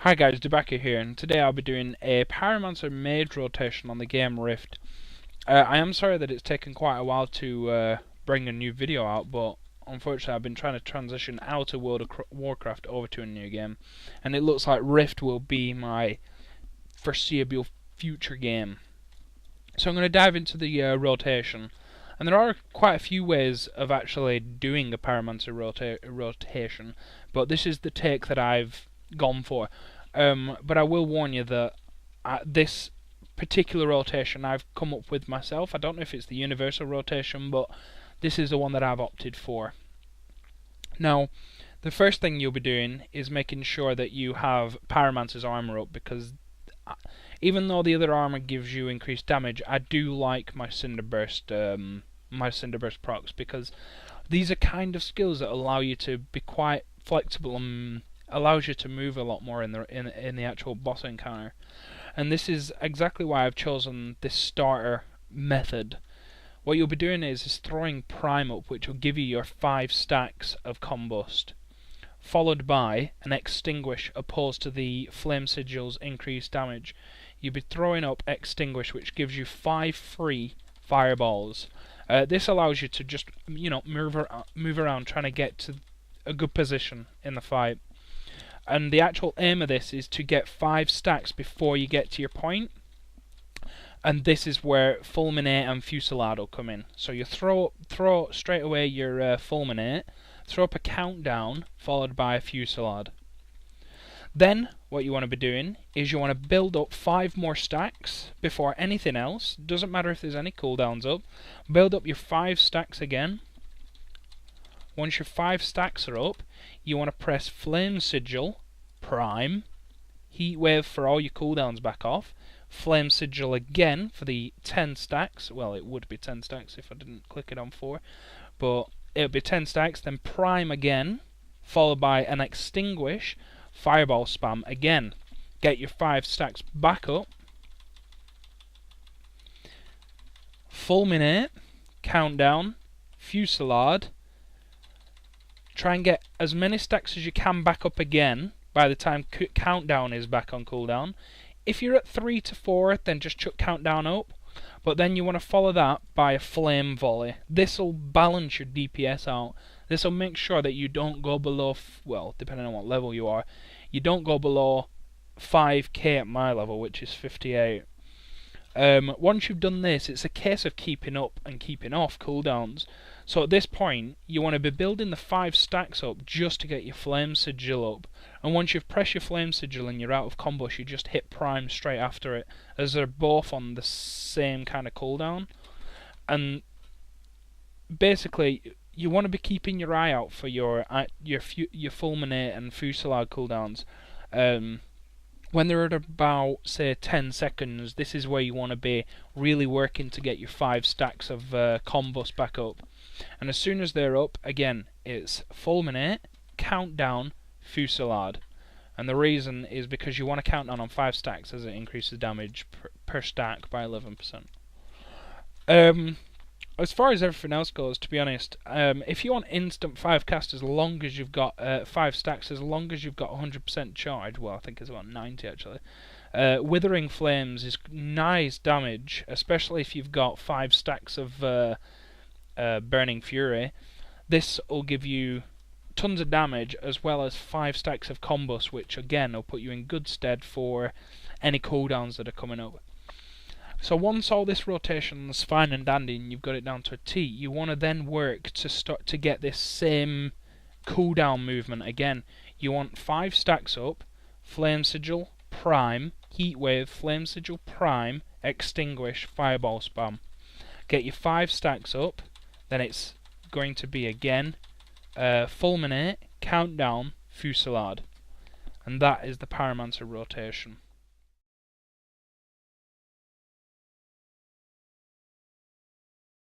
Hi guys, Debaka here, and today I'll be doing a Pyromancer Mage rotation on the game Rift. I am sorry that it's taken quite a while to bring a new video out, but unfortunately I've been trying to transition out of World of Warcraft over to a new game, and it looks like Rift will be my foreseeable future game. So I'm going to dive into the rotation, and there are quite a few ways of actually doing a Pyromancer rotation, but this is the take that I've gone for. But I will warn you that this particular rotation I've come up with myself. I don't know if it's the universal rotation, but this is the one that I've opted for. Now, the first thing you'll be doing is making sure that you have Pyromancer's armor up, because even though the other armor gives you increased damage, I do like my Cinder Burst procs, because these are kind of skills that allow you to be quite flexible and allows you to move a lot more in the actual boss encounter. And this is exactly why I've chosen this starter method. What you'll be doing is throwing Prime up, which will give you your 5 stacks of Combust, followed by an Extinguish opposed to the Flame Sigil's increased damage. You'll be throwing up Extinguish, which gives you 5 free fireballs. This allows you to just move around trying to get to a good position in the fight. And the actual aim of this is to get 5 stacks before you get to your point. And this is where Fulminate and Fusillade will come in. So you throw straight away your Fulminate, throw up a countdown, followed by a Fusillade. Then, what you want to be doing is you want to build up 5 more stacks before anything else. Doesn't matter if there's any cooldowns up. Build up your 5 stacks again. Once your 5 stacks are up, you want to press Flame Sigil, Prime, Heatwave for all your cooldowns back off, Flame Sigil again for the 10 stacks. Well, it would be 10 stacks if I didn't click it on 4, but it would be 10 stacks, then Prime again, followed by an Extinguish, Fireball spam again. Get your 5 stacks back up, Fulminate, Countdown, Fusillade. Try and get as many stacks as you can back up again by the time Countdown is back on cooldown. If you're at 3 to 4, then just chuck Countdown up. But then you want to follow that by a Flame Volley. This will balance your DPS out. This will make sure that you don't go below, well, depending on what level you are, you don't go below 5k at my level, which is 58. Once you've done this, it's a case of keeping up and keeping off cooldowns. So at this point, you want to be building the 5 stacks up just to get your Flame Sigil up. And once you've pressed your Flame Sigil and you're out of combos, you just hit Prime straight after it, as they're both on the same kind of cooldown. And basically, you want to be keeping your eye out for your Fulminate and Fusillade cooldowns. When they're at about, say, 10 seconds, this is where you want to be really working to get your 5 stacks of combos back up. And as soon as they're up, again, it's Fulminate, Countdown, Fusillade. And the reason is because you want to count down on 5 stacks, as it increases damage per stack by 11%. As far as everything else goes, to be honest, if you want instant 5 cast as long as you've got 5 stacks, as long as you've got 100% charge, well, I think it's about 90 actually, Withering Flames is nice damage, especially if you've got 5 stacks of Burning Fury. This will give you tons of damage, as well as 5 stacks of Combust, which again will put you in good stead for any cooldowns that are coming up. So once all this rotation is fine and dandy and you've got it down to a T, you want to then work to start to get this same cooldown movement again. You want 5 stacks up, Flame Sigil, Prime, Heatwave, Flame Sigil, Prime, Extinguish, Fireball spam. Get your 5 stacks up, then it's going to be again Fulminate, Countdown, Fusillade. And that is the Pyromancer rotation.